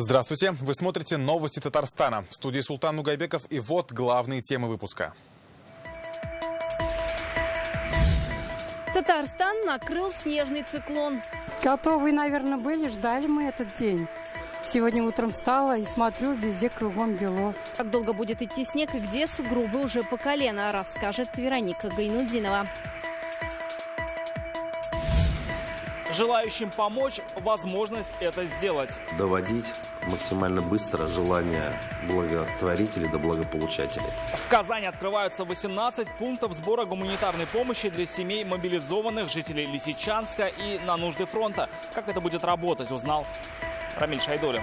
Здравствуйте! Вы смотрите новости Татарстана. В студии Султан Нугайбеков, и вот главные темы выпуска. Татарстан накрыл снежный циклон. Готовы, наверное, были, ждали мы этот день. Сегодня утром встала и смотрю, везде кругом бело. Как долго будет идти снег и где сугробы уже по колено, расскажет Вероника Гайнудинова. Желающим помочь возможность это сделать. Доводить максимально быстро желание благотворителей до благополучателей. В Казани открываются 18 пунктов сбора гуманитарной помощи для семей мобилизованных жителей Лисичанска и на нужды фронта. Как это будет работать, узнал Рамиль Шайдулин.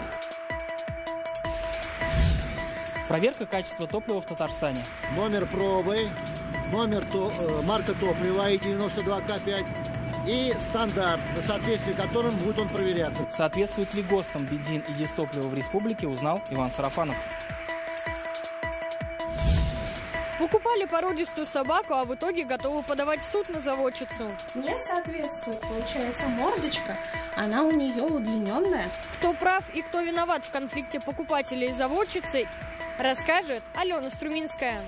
Проверка качества топлива в Татарстане. Номер пробы, марка топлива И92К5 и стандарт, на соответствие которым будет он проверяться. Соответствует ли ГОСТам бензин и дизтопливо в республике, узнал Иван Сарафанов. Покупали породистую собаку, а в итоге готовы подавать в суд на заводчицу. Не соответствует, получается, мордочка, она у нее удлиненная. Кто прав и кто виноват в конфликте покупателей и заводчицы, расскажет Алена Струминская.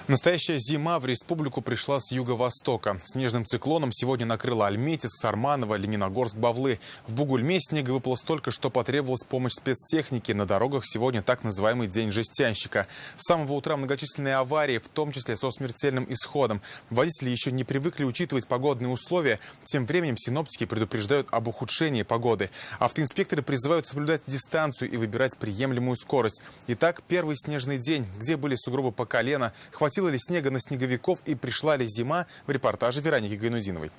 Настоящая зима в республику пришла с юго-востока. Снежным циклоном сегодня накрыло Альметьевск, Сарманово, Лениногорск, Бавлы. В Бугульме снега выпало столько, что потребовалась помощь спецтехники. На дорогах сегодня так называемый день жестянщика. С самого утра многочисленные аварии, в том числе со смертельным исходом. Водители еще не привыкли учитывать погодные условия. Тем временем синоптики предупреждают об ухудшении погоды. Автоинспекторы призывают соблюдать дистанцию и выбирать приемлемую скорость. Итак, первый снежный день. Где были сугробы по колено? Хватило ли снега на снеговиков и пришла ли зима? В репортаже Вероники Гайнудиновой.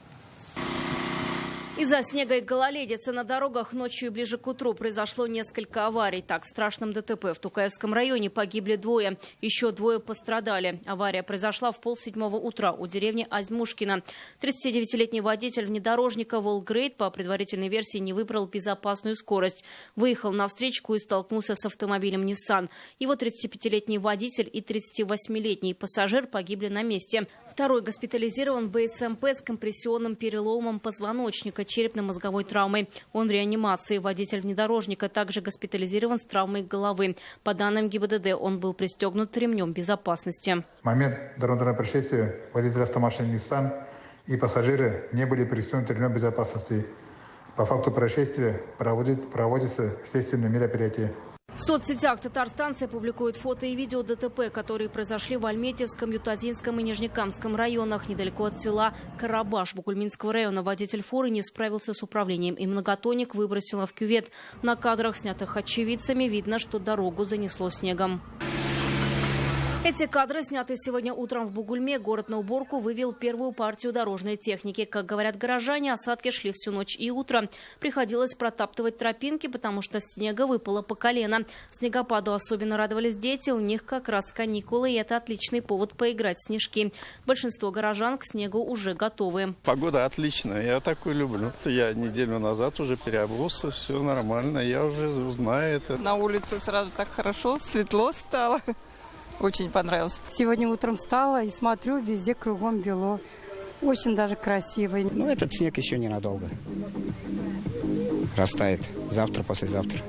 Из-за снега и гололедицы на дорогах ночью и ближе к утру произошло несколько аварий. Так, в страшном ДТП в Тукаевском районе погибли двое. Еще двое пострадали. Авария произошла в 6:30 утра у деревни Азьмушкина. 39-летний водитель внедорожника «Волгрейд» по предварительной версии не выбрал безопасную скорость. Выехал на встречку и столкнулся с автомобилем «Ниссан». Его 35-летний водитель и 38-летний пассажир погибли на месте. Второй госпитализирован в БСМП с компрессионным переломом позвоночника, черепно-мозговой травмой. Он в реанимации. Водитель внедорожника также госпитализирован с травмой головы. По данным ГИБДД, он был пристегнут ремнем безопасности. В момент дорожного происшествия водитель автомашины «Ниссан» и пассажиры не были пристегнуты ремнем безопасности. По факту происшествия проводятся следственные мероприятия. В соцсетях татарстанцы публикуют фото и видео ДТП, которые произошли в Альметьевском, Ютазинском и Нижнекамском районах, недалеко от села Карабаш Бугульминского района. Водитель фуры не справился с управлением и многотонник выбросило в кювет. На кадрах, снятых очевидцами, видно, что дорогу занесло снегом. Эти кадры, снятые сегодня утром в Бугульме, город на уборку вывел первую партию дорожной техники. Как говорят горожане, осадки шли всю ночь и утро. Приходилось протаптывать тропинки, потому что снега выпало по колено. Снегопаду особенно радовались дети, у них как раз каникулы, и это отличный повод поиграть в снежки. Большинство горожан к снегу уже готовы. Погода отличная, я такую люблю. Я неделю назад уже переобулся, все нормально, я уже знаю это. На улице сразу так хорошо, светло стало. Очень понравилось. Сегодня утром встала и смотрю, везде кругом бело. Очень даже красиво. Но этот снег еще ненадолго. Растает завтра, послезавтра.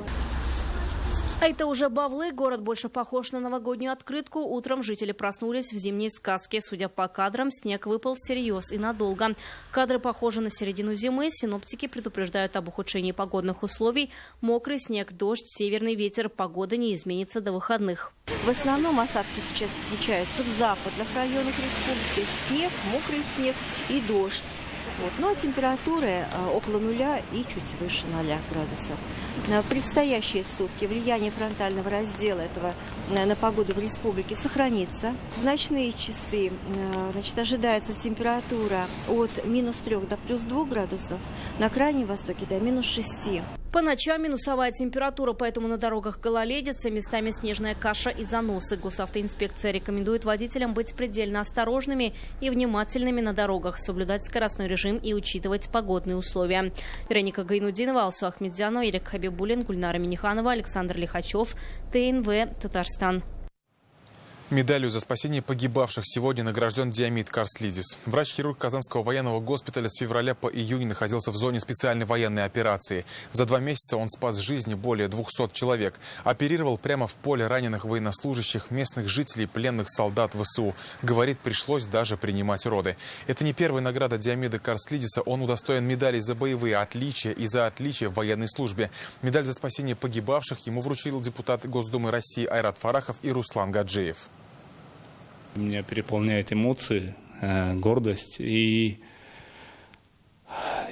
А это уже Бавлы. Город больше похож на новогоднюю открытку. Утром жители проснулись в зимней сказке. Судя по кадрам, снег выпал всерьез и надолго. Кадры похожи на середину зимы. Синоптики предупреждают об ухудшении погодных условий. Мокрый снег, дождь, северный ветер. Погода не изменится до выходных. В основном осадки сейчас отмечаются в западных районах республики. Снег, мокрый снег и дождь. Ну а температуры около нуля и чуть выше 0 градусов. На предстоящие сутки влияние фронтального раздела этого на погоду в республике сохранится. В ночные часы ожидается температура от -3 до +2 градусов, на Крайнем Востоке до -6. По ночам минусовая температура, поэтому на дорогах гололедица, местами снежная каша и заносы. Госавтоинспекция рекомендует водителям быть предельно осторожными и внимательными на дорогах, соблюдать скоростной режим и учитывать погодные условия. Вероника Гайнудинова, Алсу Ахмедзянова, Ирек Хабибуллин, Гульнара Миниханова, Александр Лихачев, ТНВ, Татарстан. Медалью за спасение погибавших сегодня награжден Диамид Карслидис. Врач-хирург Казанского военного госпиталя с февраля по июнь находился в зоне специальной военной операции. За 2 месяца он спас жизни более 200 человек. Оперировал прямо в поле раненых военнослужащих, местных жителей, пленных солдат ВСУ. Говорит, пришлось даже принимать роды. Это не первая награда Диамида Карслидиса. Он удостоен медалей за боевые отличия и за отличия в военной службе. Медаль за спасение погибавших ему вручил депутат Госдумы России Айрат Фарахов и Руслан Гаджиев. Меня переполняют эмоции, гордость. И,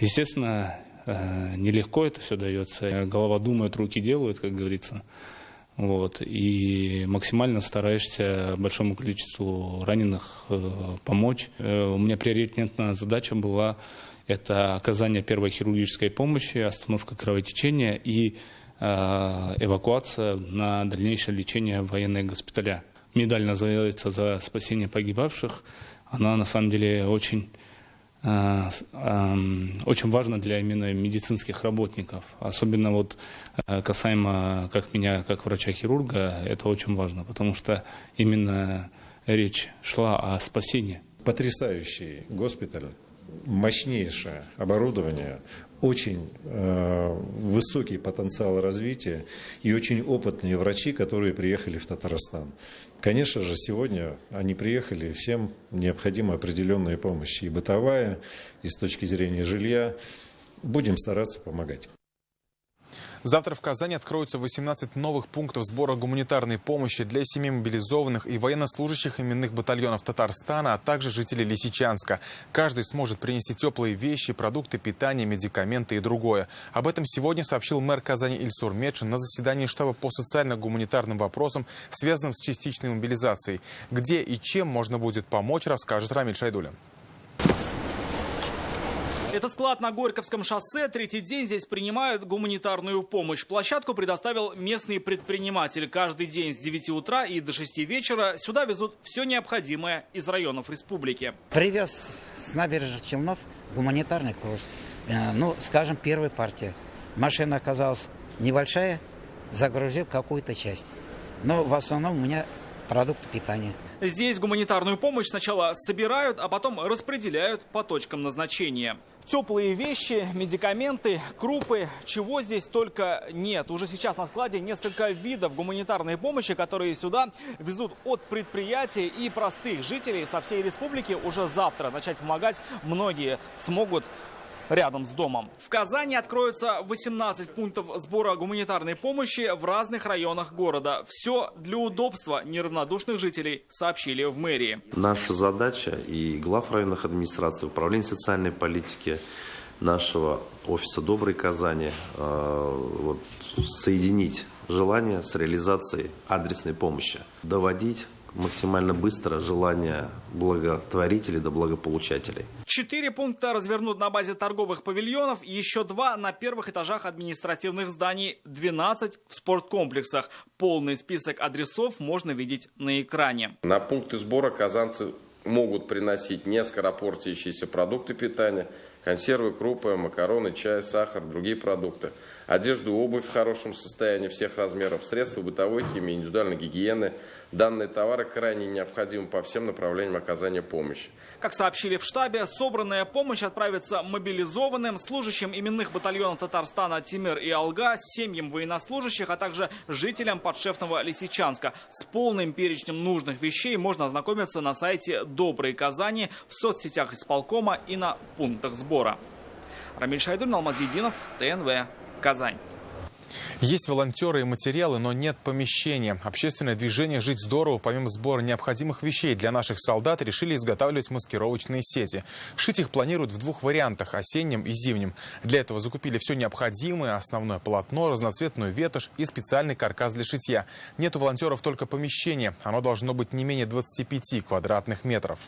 естественно, нелегко это все дается. Голова думает, руки делают, как говорится. Вот. И максимально стараешься большому количеству раненых помочь. У меня приоритетная задача была это оказание первой хирургической помощи, остановка кровотечения и эвакуация на дальнейшее лечение в военные госпиталя. Медаль называется «За спасение погибавших». Она на самом деле очень важна для именно медицинских работников. Особенно вот касаемо как меня, как врача-хирурга, это очень важно, потому что именно речь шла о спасении. Потрясающий госпиталь, мощнейшее оборудование, очень высокий потенциал развития и очень опытные врачи, которые приехали в Татарстан. Конечно же, сегодня они приехали, всем необходима определенная помощь, и бытовая, и с точки зрения жилья. Будем стараться помогать. Завтра в Казани откроются 18 новых пунктов сбора гуманитарной помощи для семей мобилизованных и военнослужащих именных батальонов Татарстана, а также жителей Лисичанска. Каждый сможет принести теплые вещи, продукты питания, медикаменты и другое. Об этом сегодня сообщил мэр Казани Ильсур Медшин на заседании штаба по социально-гуманитарным вопросам, связанным с частичной мобилизацией. Где и чем можно будет помочь, расскажет Рамиль Шайдулин. Это склад на Горьковском шоссе. 3-й день здесь принимают гуманитарную помощь. Площадку предоставил местный предприниматель. Каждый день с 9 утра и до 6 вечера сюда везут все необходимое из районов республики. Привез с набережных Челнов гуманитарный груз. Скажем, первая партия. Машина оказалась небольшая, загрузил какую-то часть. Но в основном у меня продукты питания. Здесь гуманитарную помощь сначала собирают, а потом распределяют по точкам назначения. Теплые вещи, медикаменты, крупы, чего здесь только нет. Уже сейчас на складе несколько видов гуманитарной помощи, которые сюда везут от предприятий и простых жителей со всей республики. Уже завтра начать помогать многие смогут рядом с домом. В Казани откроются 18 пунктов сбора гуманитарной помощи в разных районах города. Все для удобства неравнодушных жителей, сообщили в мэрии. Наша задача и глав районных администраций, управления социальной политики нашего офиса «Доброй Казани» соединить желание с реализацией адресной помощи, доводить максимально быстро желание благотворителей до благополучателей. 4 пункта развернут на базе торговых павильонов, еще 2 на первых этажах административных зданий, 12 в спорткомплексах. Полный список адресов можно видеть на экране. На пункты сбора казанцы могут приносить не скоропортящиеся продукты питания, консервы, крупы, макароны, чай, сахар, другие продукты, одежду, обувь в хорошем состоянии всех размеров, средства бытовой химии, индивидуальной гигиены. Данные товары крайне необходимы по всем направлениям оказания помощи. Как сообщили в штабе, собранная помощь отправится мобилизованным, служащим именных батальонов Татарстана Тимир и Алга, семьям военнослужащих, а также жителям подшефного Лисичанска. С полным перечнем нужных вещей можно ознакомиться на сайте «Доброй Казани», в соцсетях исполкома и на пунктах сбора. Рамиль Шайдулин, Алмазидинов, ТНВ, Казань. Есть волонтеры и материалы, но нет помещения. Общественное движение «Жить здорово» помимо сбора необходимых вещей для наших солдат решили изготавливать маскировочные сети. Шить их планируют в 2 вариантах – осеннем и зимнем. Для этого закупили все необходимое – основное полотно, разноцветную ветошь и специальный каркас для шитья. Нет у волонтеров только помещения. Оно должно быть не менее 25 квадратных метров.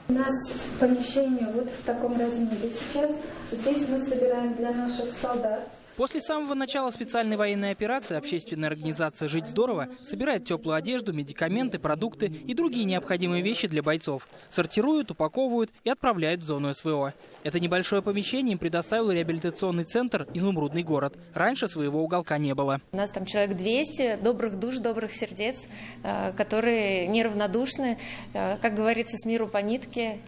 У нас помещение вот в таком размере сейчас. Здесь мы собираем для наших солдат После самого начала специальной военной операции общественная организация «Жить здорово» собирает теплую одежду, медикаменты, продукты и другие необходимые вещи для бойцов. Сортируют, упаковывают и отправляют в зону СВО. Это небольшое помещение им предоставил реабилитационный центр «Изумрудный город». Раньше своего уголка не было. У нас там человек 200 добрых душ, добрых сердец, которые неравнодушны, как говорится, с миру по нитке.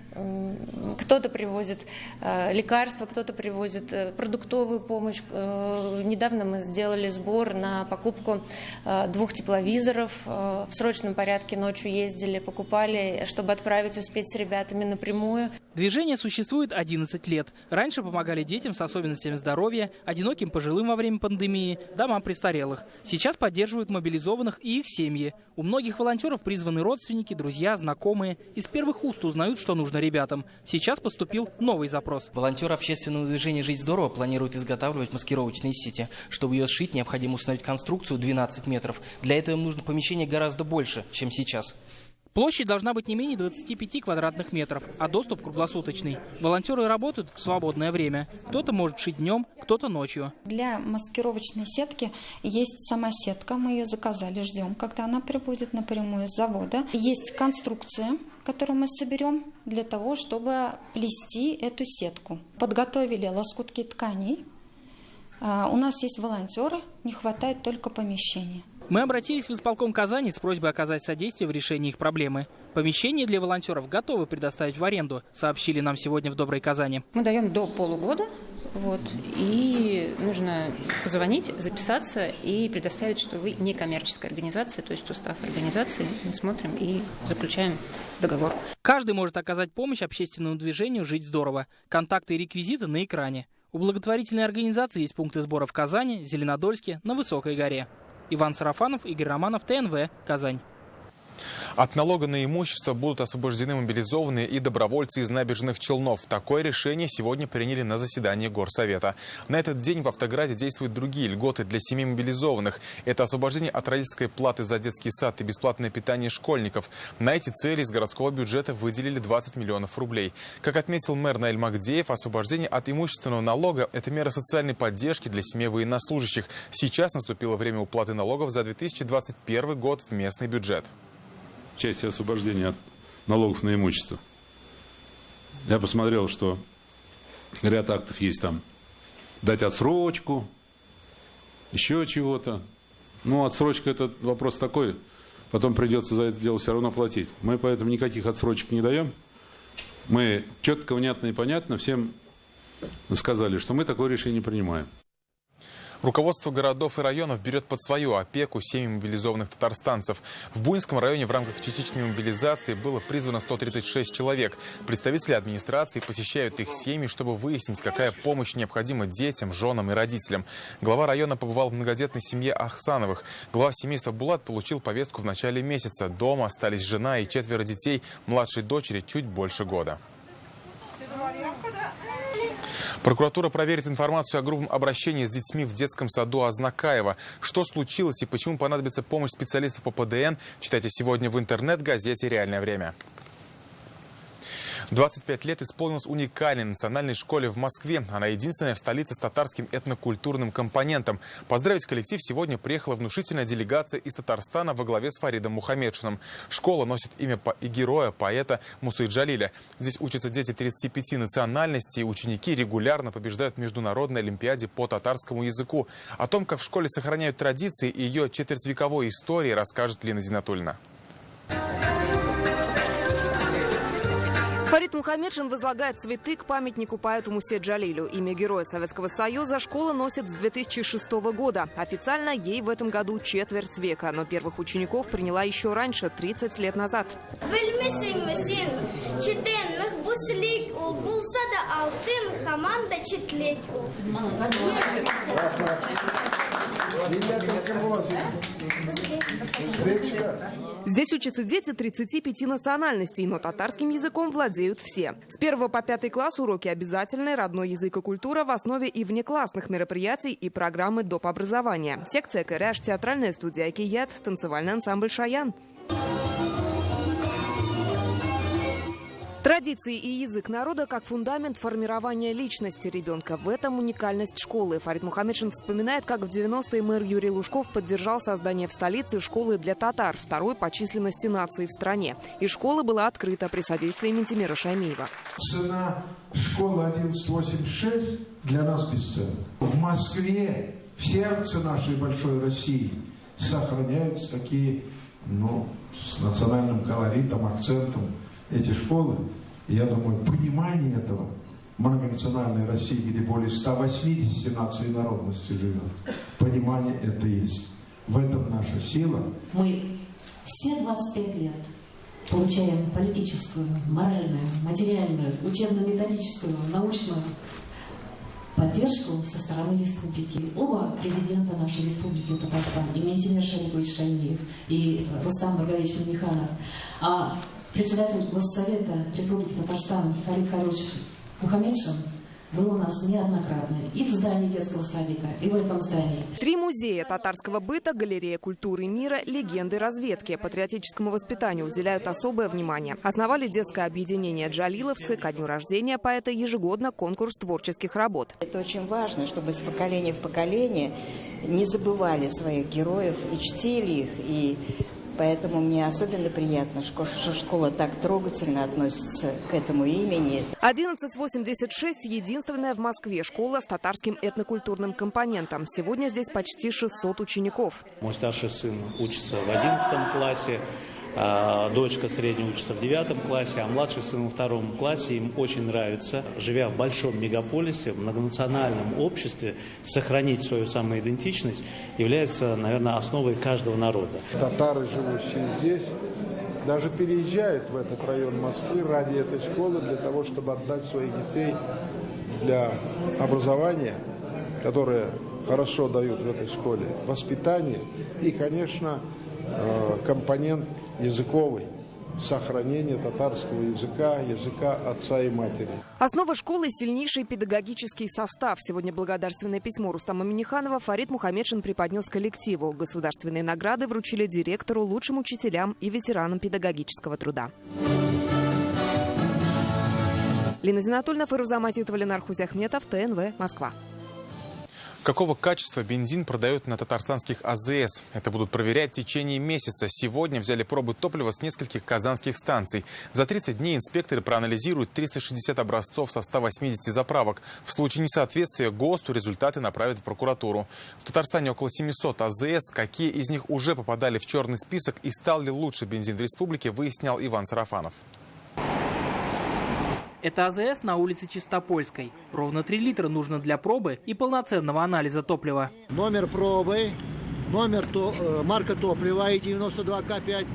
Кто-то привозит лекарства, кто-то привозит продуктовую помощь. Недавно мы сделали сбор на покупку 2 тепловизоров. В срочном порядке ночью ездили, покупали, чтобы отправить, успеть с ребятами напрямую. Движение существует 11 лет. Раньше помогали детям с особенностями здоровья, одиноким пожилым во время пандемии, домам престарелых. Сейчас поддерживают мобилизованных и их семьи. У многих волонтеров призваны родственники, друзья, знакомые. Из первых уст узнают, что нужно ребятам. Сейчас поступил новый запрос. Волонтеры общественного движения «Жить здорово» планируют изготавливать маскировочные сети. Чтобы ее сшить, необходимо установить конструкцию 12 метров. Для этого им нужно помещение гораздо больше, чем сейчас. Площадь должна быть не менее 25 квадратных метров, а доступ круглосуточный. Волонтеры работают в свободное время. Кто-то может шить днем, кто-то ночью. Для маскировочной сетки есть сама сетка, мы ее заказали, ждем, когда она прибудет напрямую с завода. Есть конструкция, которую мы соберем для того, чтобы плести эту сетку. Подготовили лоскутки тканей. У нас есть волонтеры, не хватает только помещения. Мы обратились в исполком Казани с просьбой оказать содействие в решении их проблемы. Помещение для волонтеров готовы предоставить в аренду, сообщили нам сегодня в Доброй Казани. Мы даем до полугода. И нужно позвонить, записаться и предоставить, что вы не коммерческая организация, то есть устав организации. Мы смотрим и заключаем договор. Каждый может оказать помощь общественному движению «Жить здорово». Контакты и реквизиты на экране. У благотворительной организации есть пункты сбора в Казани, Зеленодольске, на Высокой горе. Иван Сарафанов, Игорь Романов, ТНВ, Казань. От налога на имущество будут освобождены мобилизованные и добровольцы из набережных Челнов. Такое решение сегодня приняли на заседании Горсовета. На этот день в Автограде действуют другие льготы для семей мобилизованных. Это освобождение от родительской платы за детский сад и бесплатное питание школьников. На эти цели из городского бюджета выделили 20 миллионов рублей. Как отметил мэр Наиль Магдеев, освобождение от имущественного налога – это мера социальной поддержки для семей военнослужащих. Сейчас наступило время уплаты налогов за 2021 год в местный бюджет. В части освобождения от налогов на имущество. Я посмотрел, что ряд актов есть там. Дать отсрочку, еще чего-то. Ну, отсрочка – это вопрос такой. Потом придется за это дело все равно платить. Мы поэтому никаких отсрочек не даем. Мы четко, внятно и понятно всем сказали, что мы такое решение не принимаем. Руководство городов и районов берет под свою опеку семьи мобилизованных татарстанцев. В Буинском районе в рамках частичной мобилизации было призвано 136 человек. Представители администрации посещают их семьи, чтобы выяснить, какая помощь необходима детям, женам и родителям. Глава района побывал в многодетной семье Ахсановых. Глава семейства Булат получил повестку в начале месяца. Дома остались жена и 4 детей, младшей дочери чуть больше года. Прокуратура проверит информацию о грубом обращении с детьми в детском саду Азнакаева. Что случилось и почему понадобится помощь специалистов по ПДН, читайте сегодня в интернет-газете «Реальное время». 25 лет исполнилось уникальной национальной школе в Москве. Она единственная в столице с татарским этнокультурным компонентом. Поздравить коллектив сегодня приехала внушительная делегация из Татарстана во главе с Фаридом Мухаммедшиным. Школа носит имя и героя, поэта Мусы Джалиля. Здесь учатся дети 35 национальностей, и ученики регулярно побеждают в международной олимпиаде по татарскому языку. О том, как в школе сохраняют традиции и ее четвертьвековой истории, расскажет Лина Зинатульна. Фарид Мухаммедшин возлагает цветы к памятнику поэту Мусе Джалилю. Имя Героя Советского Союза школа носит с 2006 года. Официально ей в этом году четверть века, но первых учеников приняла еще раньше, 30 лет назад. Здесь учатся дети 35 национальностей, но татарским языком владеют все. С 1 по 5 класс уроки обязательные, родной язык и культура в основе и внеклассных мероприятий и программы доп. Образования. Секция «Кэряш», театральная студия «Кият», танцевальный ансамбль «Шаян». Традиции и язык народа как фундамент формирования личности ребенка. В этом уникальность школы. Фарид Мухаммедшин вспоминает, как в 90-е мэр Юрий Лужков поддержал создание в столице школы для татар, второй по численности нации в стране. И школа была открыта при содействии Ментимира Шаймиева. Цена школы 1186 для нас бесценна. В Москве, в сердце нашей большой России, сохраняются такие, с национальным колоритом, акцентом эти школы. И я думаю, понимание этого многонациональной России, где более 180 наций и народностей живет, понимание это есть. В этом наша сила. Мы все 25 лет получаем политическую, моральную, материальную, учебно-методическую, научную поддержку со стороны республики. Оба президента нашей республики Татарстан, и Ментимир Шарипович Шаймиев, и Рустам Баргаевич Минниханов, а председатель Госсовета Республики Татарстан Фарид Карлович Мухаммедшин был у нас неоднократно и в здании детского садика, и в этом здании. 3 музея татарского быта, галерея культуры мира, легенды разведки. Патриотическому воспитанию уделяют особое внимание. Основали детское объединение «Джалиловцы». Ко дню рождения поэта ежегодно конкурс творческих работ. Это очень важно, чтобы из поколения в поколение не забывали своих героев и чтили их. И поэтому мне особенно приятно, что школа так трогательно относится к этому имени. 1186 – единственная в Москве школа с татарским этнокультурным компонентом. Сегодня здесь почти 600 учеников. Мой старший сын учится в 11 классе, дочка средняя учится в 9 классе, а младший сын во 2 классе. Им очень нравится, живя в большом мегаполисе, в многонациональном обществе, сохранить свою самоидентичность является, наверное, основой каждого народа. Татары, живущие здесь, даже переезжают в этот район Москвы ради этой школы, для того, чтобы отдать своих детей для образования, которое хорошо дают в этой школе, воспитание и, конечно, компонент языковый, сохранение татарского языка, языка отца и матери. Основа школы – сильнейший педагогический состав. Сегодня благодарственное письмо Рустама Минниханова Фарид Мухаммедшин преподнес коллективу. Государственные награды вручили директору, лучшим учителям и ветеранам педагогического труда. Лина Зинатульна, Фируза Матитова, Ленар Хузяхметов, ТНВ, Москва. Какого качества бензин продают на татарстанских АЗС? Это будут проверять в течение месяца. Сегодня взяли пробы топлива с нескольких казанских станций. За 30 дней инспекторы проанализируют 360 образцов со 180 заправок. В случае несоответствия ГОСТу результаты направят в прокуратуру. В Татарстане около 700 АЗС. Какие из них уже попадали в черный список и стал ли лучше бензин в республике, выяснял Иван Сарафанов. Это АЗС на улице Чистопольской. Ровно 3 литра нужно для пробы и полноценного анализа топлива. Номер пробы, марка топлива И92К5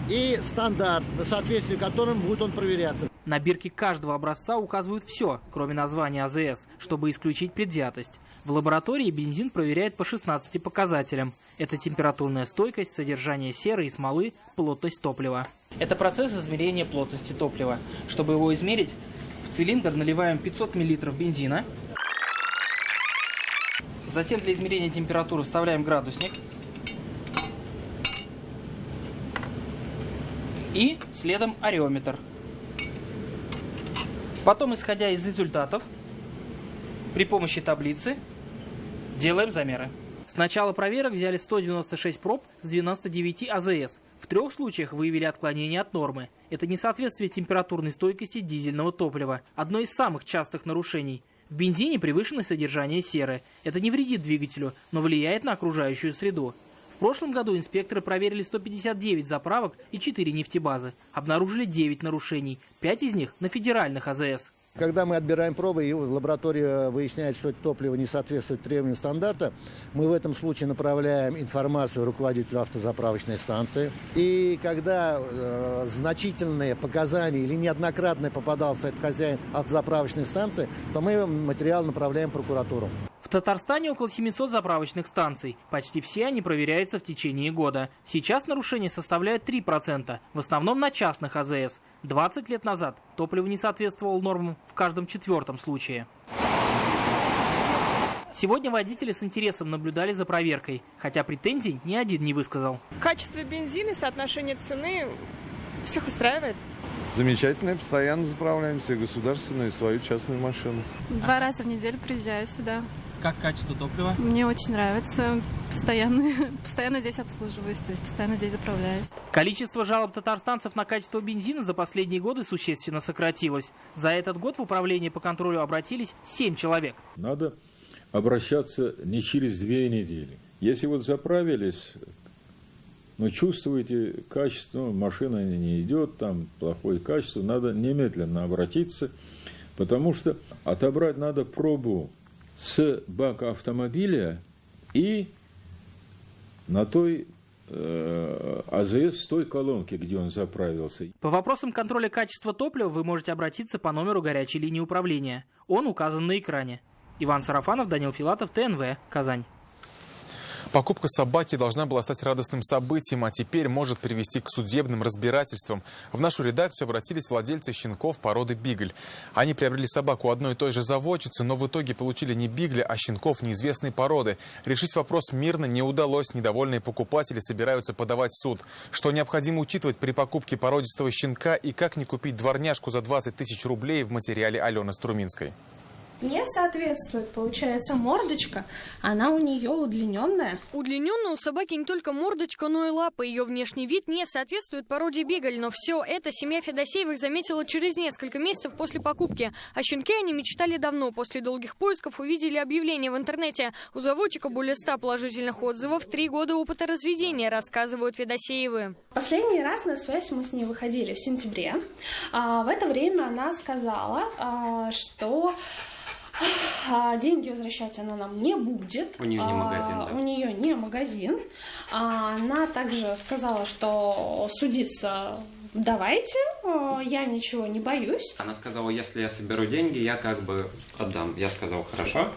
и стандарт, на соответствие которым будет он проверяться. На бирке каждого образца указывают все, кроме названия АЗС, чтобы исключить предвзятость. В лаборатории бензин проверяют по 16 показателям. Это температурная стойкость, содержание серы и смолы, плотность топлива. Это процесс измерения плотности топлива. Чтобы его измерить, в цилиндр наливаем 500 мл бензина. Затем для измерения температуры вставляем градусник. И следом ареометр. Потом, исходя из результатов, при помощи таблицы делаем замеры. С начала проверок взяли 196 проб с 99 АЗС. В 3 случаях выявили отклонение от нормы. Это несоответствие температурной стойкости дизельного топлива. Одно из самых частых нарушений. В бензине превышено содержание серы. Это не вредит двигателю, но влияет на окружающую среду. В прошлом году инспекторы проверили 159 заправок и 4 нефтебазы. Обнаружили 9 нарушений, 5 из них на федеральных АЗС. Когда мы отбираем пробы и в лаборатории выясняется, что это топливо не соответствует требованиям стандарта, мы в этом случае направляем информацию руководителю автозаправочной станции. И когда значительные показания или неоднократно попадался этот хозяин автозаправочной станции, то мы материал направляем в прокуратуру. В Татарстане около 700 заправочных станций. Почти все они проверяются в течение года. Сейчас нарушения составляют 3%, в основном на частных АЗС. 20 лет назад топливо не соответствовало нормам в каждом 4-м случае. Сегодня водители с интересом наблюдали за проверкой, хотя претензий ни один не высказал. Качество бензина и соотношение цены всех устраивает. Замечательно, постоянно заправляемся, и государственную, и свою частную машину. 2 раза в неделю приезжаю сюда. Как качество топлива? Мне очень нравится. Постоянно здесь обслуживаюсь, то есть постоянно здесь заправляюсь. Количество жалоб татарстанцев на качество бензина за последние годы существенно сократилось. За этот год в управление по контролю обратились 7 человек. Надо обращаться не через 2 недели. Если вот заправились, но чувствуете качество, машина не идет, там плохое качество, надо немедленно обратиться, потому что отобрать надо пробу с бака автомобиля и на той АЗС, с той колонки, где он заправился. По вопросам контроля качества топлива вы можете обратиться по номеру горячей линии управления. Он указан на экране. Иван Сарафанов, Данил Филатов, ТНВ, Казань. Покупка собаки должна была стать радостным событием, а теперь может привести к судебным разбирательствам. В нашу редакцию обратились владельцы щенков породы бигль. Они приобрели собаку одной и той же заводчицы, но в итоге получили не бигля, а щенков неизвестной породы. Решить вопрос мирно не удалось. Недовольные покупатели собираются подавать в суд. Что необходимо учитывать при покупке породистого щенка и как не купить дворняжку за 20 тысяч рублей, в материале Алены Струминской. Не соответствует, получается, мордочка, она у нее удлиненная. Удлиненная у собаки не только мордочка, но и лапы. Ее внешний вид не соответствует породе бигль, но все это семья Федосеевых заметила через несколько месяцев после покупки. О щенке они мечтали давно. После долгих поисков увидели объявление в интернете. У заводчика более 100 положительных отзывов, 3 года опыта разведения, рассказывают Федосеевы. Последний раз на связь мы с ней выходили в сентябре. В это время она сказала, что деньги возвращать она нам не будет. У нее не магазин, да? У нее не магазин. Она также сказала, что судиться давайте, я ничего не боюсь. Она сказала, если я соберу деньги, я как бы отдам. Я сказал, хорошо,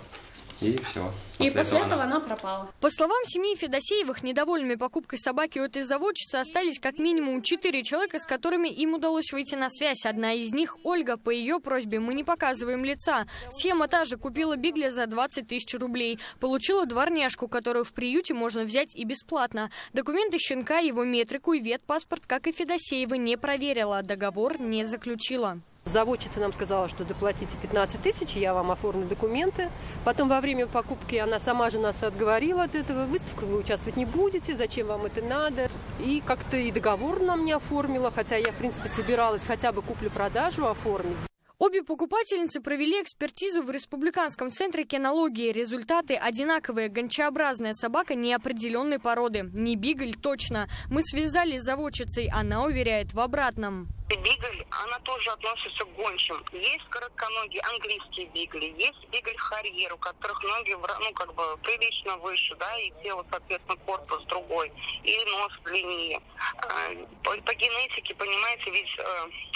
и все. И после этого она пропала. По словам семьи Федосеевых, недовольными покупкой собаки у этой заводчицы остались как минимум 4 человека, с которыми им удалось выйти на связь. Одна из них – Ольга. По ее просьбе мы не показываем лица. Схема та же. Купила бигля за 20 тысяч рублей. Получила дворняжку, которую в приюте можно взять и бесплатно. Документы щенка, его метрику и ветпаспорт, как и Федосеева, не проверила. Договор не заключила. Заводчица нам сказала, что доплатите 15 тысяч, я вам оформлю документы. Потом во время покупки она сама же нас отговорила от этого. В выставке вы участвовать не будете, зачем вам это надо. И как-то и договор нам не оформила, хотя я, в принципе, собиралась хотя бы куплю-продажу оформить. Обе покупательницы провели экспертизу в Республиканском центре кинологии. Результаты одинаковые. Гончеобразная собака неопределенной породы. Не бигль точно. Мы связались с заводчицей. Она уверяет в обратном. Бигль, она тоже относится к гончим. Есть коротконогие английские бигли, есть бигль-харьер, у которых ноги, прилично выше, да, и тело, соответственно, корпус другой, или нос длиннее. По генетике, понимаете, ведь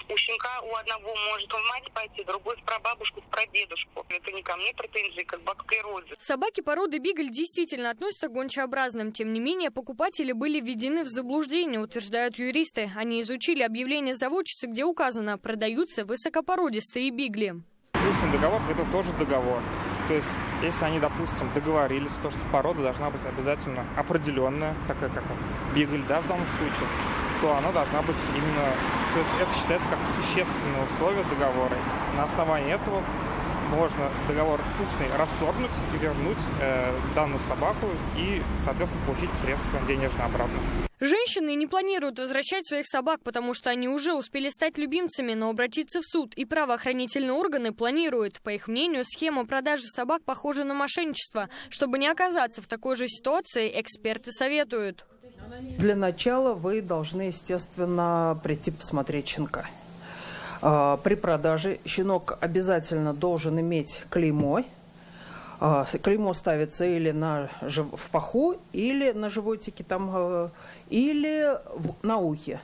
у щенка у одного может в мать пойти, другой в прабабушку, в прадедушку. Это не ко мне претензии, как бы к природе. Собаки породы бигль действительно относятся к гончеобразным. Тем не менее, покупатели были введены в заблуждение, утверждают юристы. Они изучили объявление заводчицы, где указано, продаются высокопородистые бигли. Допустим, договор – это тоже договор. То есть, если они, допустим, договорились, то, что порода должна быть обязательно определенная, такая как бигль, да, в данном случае, то она должна быть именно... То есть, это считается как существенное условие договора. На основании этого можно договор устный расторгнуть и вернуть данную собаку и, соответственно, получить средства денежные обратно. Женщины не планируют возвращать своих собак, потому что они уже успели стать любимцами, но обратиться в суд и правоохранительные органы планируют. По их мнению, схема продажи собак похожа на мошенничество. Чтобы не оказаться в такой же ситуации, эксперты советуют. Для начала вы должны, естественно, прийти посмотреть щенка. При продаже щенок обязательно должен иметь клеймо. Клеймо ставится или в паху, или на животике, или на ухе.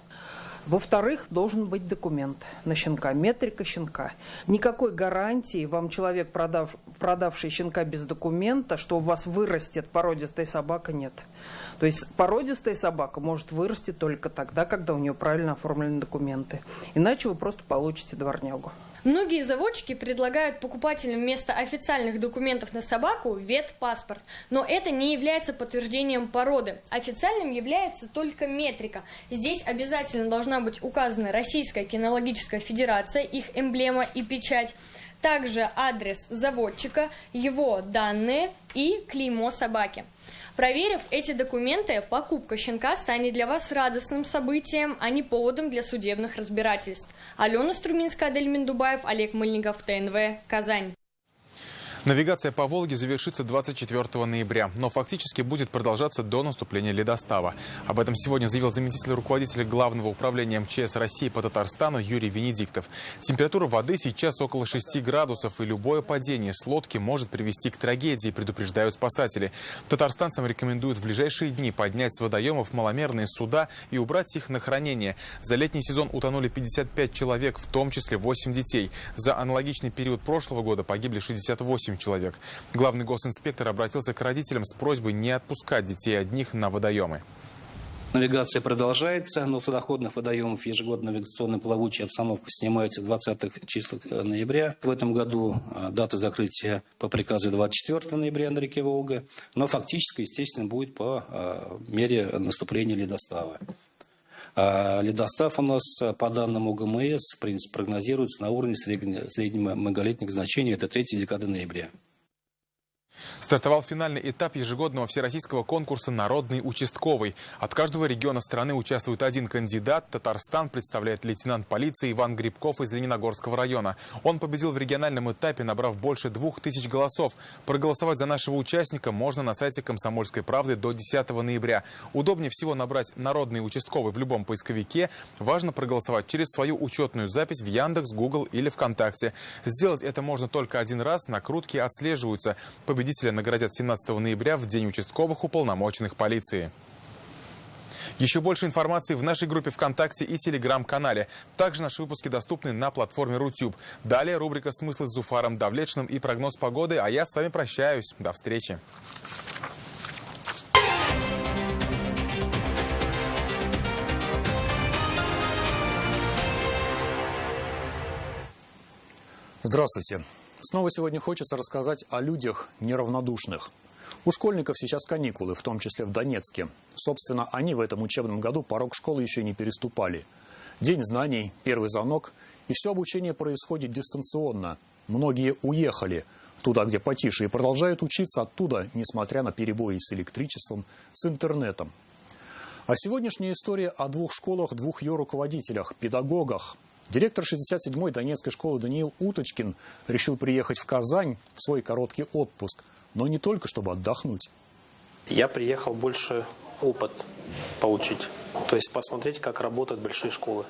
Во-вторых, должен быть документ на щенка, метрика щенка. Никакой гарантии вам человек, продавший щенка без документа, что у вас вырастет породистая собака, нет. То есть породистая собака может вырасти только тогда, когда у нее правильно оформлены документы. Иначе вы просто получите дворнягу. Многие заводчики предлагают покупателям вместо официальных документов на собаку ветпаспорт, но это не является подтверждением породы. Официальным является только метрика. Здесь обязательно должна быть указана Российская кинологическая федерация, их эмблема и печать, также адрес заводчика, его данные и клеймо собаки. Проверив эти документы, покупка щенка станет для вас радостным событием, а не поводом для судебных разбирательств. Алена Струминская, Адель Миндубаев, Олег Мыльников, ТНВ, Казань. Навигация по Волге завершится 24 ноября, но фактически будет продолжаться до наступления ледостава. Об этом сегодня заявил заместитель руководителя Главного управления МЧС России по Татарстану Юрий Венедиктов. Температура воды сейчас около 6 градусов, и любое падение с лодки может привести к трагедии, предупреждают спасатели. Татарстанцам рекомендуют в ближайшие дни поднять с водоемов маломерные суда и убрать их на хранение. За летний сезон утонули 55 человек, в том числе 8 детей. За аналогичный период прошлого года погибли 68 человек. Главный госинспектор обратился к родителям с просьбой не отпускать детей одних на водоемы. Навигация продолжается, но в судоходных водоемах ежегодно навигационная плавучая обстановка снимается в 20-х числах ноября. В этом году дата закрытия по приказу 24 ноября на реке Волга, но фактически, естественно, будет по мере наступления ледостава. Ледостав у нас, по данным УГМС, в принципе, прогнозируется на уровне среднего многолетних значений. Это 3 декада ноября. Стартовал финальный этап ежегодного всероссийского конкурса «Народный участковый». От каждого региона страны участвует один кандидат. Татарстан представляет лейтенант полиции Иван Грибков из Лениногорского района. Он победил в региональном этапе, набрав больше 2000 голосов. Проголосовать за нашего участника можно на сайте «Комсомольской правды» до 10 ноября. Удобнее всего набрать «Народный участковый» в любом поисковике. Важно проголосовать через свою учетную запись в Яндекс, Google или ВКонтакте. Сделать это можно только один раз, накрутки отслеживаются. Победителя наградят 17 ноября в День участковых уполномоченных полиции. Еще больше информации в нашей группе ВКонтакте и Телеграм-канале. Также наши выпуски доступны на платформе Рутюб. Далее рубрика «Смыслы» с Зуфаром Давлечным и прогноз погоды. А я с вами прощаюсь. До встречи. Здравствуйте. Снова сегодня хочется рассказать о людях неравнодушных. У школьников сейчас каникулы, в том числе в Донецке. Собственно, они в этом учебном году порог школы еще не переступали. День знаний, первый звонок, и все обучение происходит дистанционно. Многие уехали туда, где потише, и продолжают учиться оттуда, несмотря на перебои с электричеством, с интернетом. А сегодняшняя история о 2 школах, 2 ее руководителях, педагогах. Директор 67-й Донецкой школы Даниил Уточкин решил приехать в Казань в свой короткий отпуск, но не только чтобы отдохнуть. Я приехал больше опыт получить, то есть посмотреть, как работают большие школы.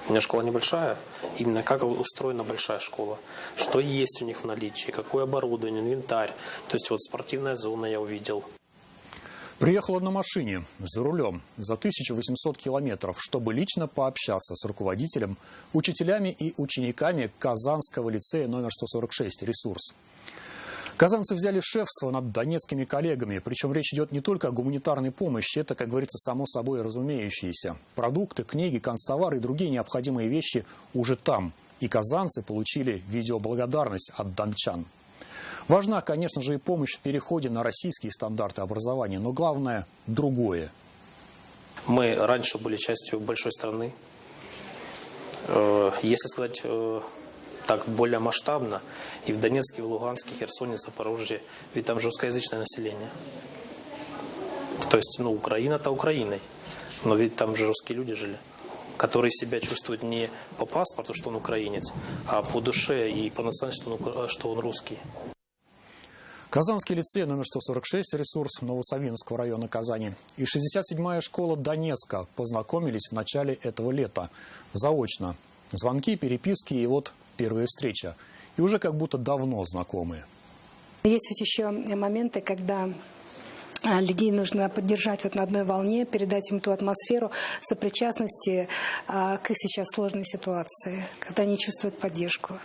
У меня школа небольшая, именно как устроена большая школа, что есть у них в наличии, какое оборудование, инвентарь. То есть вот спортивная зона я увидел. Приехал на машине, за рулем, за 1800 километров, чтобы лично пообщаться с руководителем, учителями и учениками Казанского лицея номер 146 «Ресурс». Казанцы взяли шефство над донецкими коллегами, причем речь идет не только о гуманитарной помощи, это, как говорится, само собой разумеющееся. Продукты, книги, канцтовары и другие необходимые вещи уже там. И казанцы получили видеоблагодарность от дончан. Важна, конечно же, и помощь в переходе на российские стандарты образования, но главное – другое. Мы раньше были частью большой страны. Если сказать так более масштабно, и в Донецке, и в Луганске, Херсоне, Запорожье, ведь там же русскоязычное население. То есть, Украина-то Украиной, но ведь там же русские люди жили, которые себя чувствуют не по паспорту, что он украинец, а по душе и по национальности, что он русский. Казанский лицей номер 146 «Ресурс» Новосавинского района Казани и 67-я школа Донецка познакомились в начале этого лета. Заочно. Звонки, переписки и вот первая встреча. И уже как будто давно знакомые. Есть ведь еще моменты, когда людей нужно поддержать вот на одной волне, передать им ту атмосферу сопричастности к их сейчас сложной ситуации, когда они чувствуют поддержку.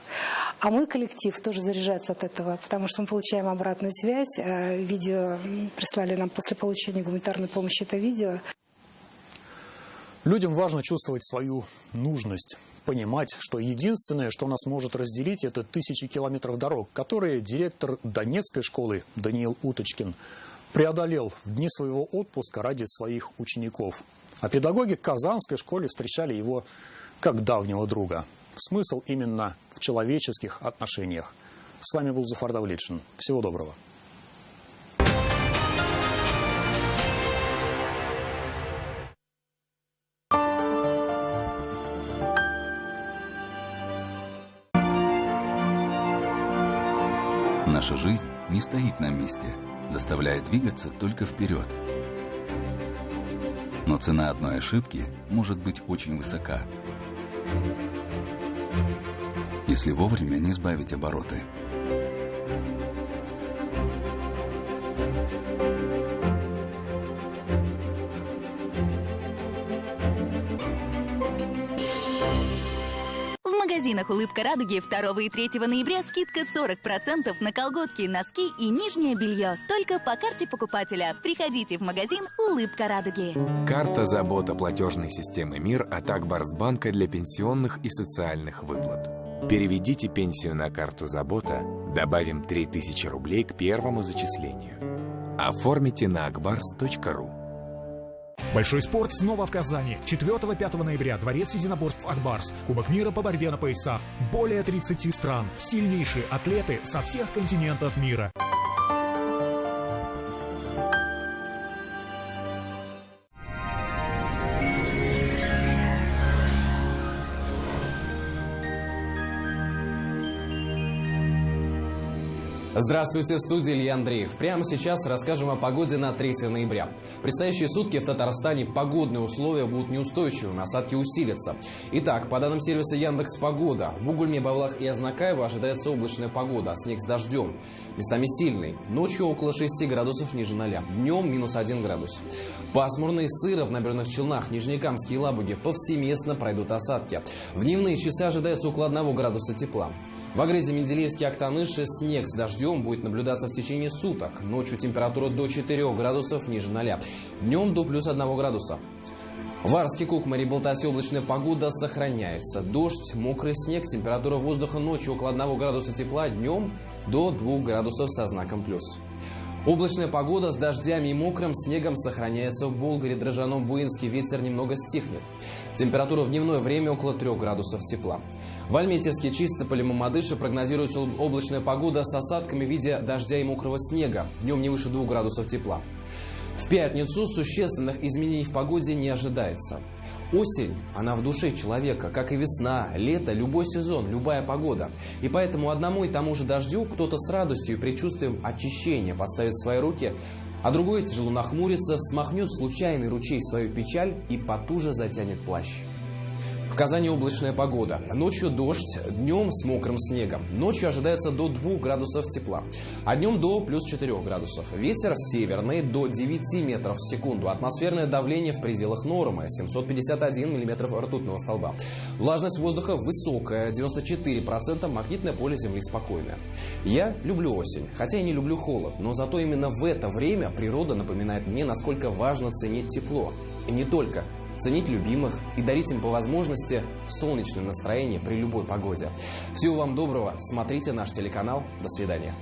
А мой коллектив тоже заряжается от этого, потому что мы получаем обратную связь. Видео прислали нам после получения гуманитарной помощи, это видео. Людям важно чувствовать свою нужность, понимать, что единственное, что нас может разделить, это тысячи километров дорог, которые директор Донецкой школы Даниил Уточкин преодолел в дни своего отпуска ради своих учеников. А педагоги в Казанской школе встречали его как давнего друга. Смысл именно в человеческих отношениях. С вами был Зуфар Давлетшин. Всего доброго. Наша жизнь не стоит на месте, заставляя двигаться только вперед. Но цена одной ошибки может быть очень высока, если вовремя не сбавить обороты. В магазинах «Улыбка радуги» 2 и 3 ноября скидка 40% на колготки, носки и нижнее белье. Только по карте покупателя. Приходите в магазин «Улыбка радуги». Карта забота платежной системы МИР от Акбарсбанка для пенсионных и социальных выплат. Переведите пенсию на карту забота, добавим 3000 рублей к первому зачислению. Оформите на akbars.ru. Большой спорт снова в Казани. 4-5 ноября. Дворец единоборств «Акбарс». Кубок мира по борьбе на поясах. Более 30 стран. Сильнейшие атлеты со всех континентов мира. Здравствуйте, в студии Илья Андреев. Прямо сейчас расскажем о погоде на 3 ноября. В предстоящие сутки в Татарстане погодные условия будут неустойчивыми, осадки усилятся. Итак, по данным сервиса Яндекс.Погода, в Бугульме, Бавлах и Азнакаево ожидается облачная погода, а снег с дождем. Местами сильный. Ночью около 6 градусов ниже 0. Днем минус 1 градус. Пасмурно и сыро в Набережных Челнах, Нижнекамске и Лабуге повсеместно пройдут осадки. В дневные часы ожидается около 1 градуса тепла. В Агрезе, Менделеевске, Актаныше снег с дождем будет наблюдаться в течение суток. Ночью температура до 4 градусов ниже 0. Днем до плюс 1 градуса. В Арске, Кукмаре, Балтасе облачная погода сохраняется. Дождь, мокрый снег, температура воздуха ночью около 1 градуса тепла, днем до 2 градусов со знаком плюс. Облачная погода с дождями и мокрым снегом сохраняется в Болгаре, Дрожжаном, Буинске. Ветер немного стихнет. Температура в дневное время около 3 градусов тепла. В Альметьевске, Чистополе, Мамадыше прогнозируется облачная погода с осадками в виде дождя и мокрого снега. Днем не выше 2 градусов тепла. В пятницу существенных изменений в погоде не ожидается. Осень, она в душе человека, как и весна, лето, любой сезон, любая погода. И поэтому одному и тому же дождю кто-то с радостью и предчувствием очищения подставит свои руки, а другой тяжело нахмурится, смахнет случайный ручей свою печаль и потуже затянет плащ. В Казани облачная погода. Ночью дождь, днем с мокрым снегом. Ночью ожидается до 2 градусов тепла, а днем до плюс 4 градусов. Ветер северный до 9 метров в секунду. Атмосферное давление в пределах нормы. 751 миллиметров ртутного столба. Влажность воздуха высокая, 94%. Магнитное поле Земли спокойное. Я люблю осень, хотя и не люблю холод. Но зато именно в это время природа напоминает мне, насколько важно ценить тепло. И не только. Ценить любимых и дарить им по возможности солнечное настроение при любой погоде. Всего вам доброго. Смотрите наш телеканал. До свидания.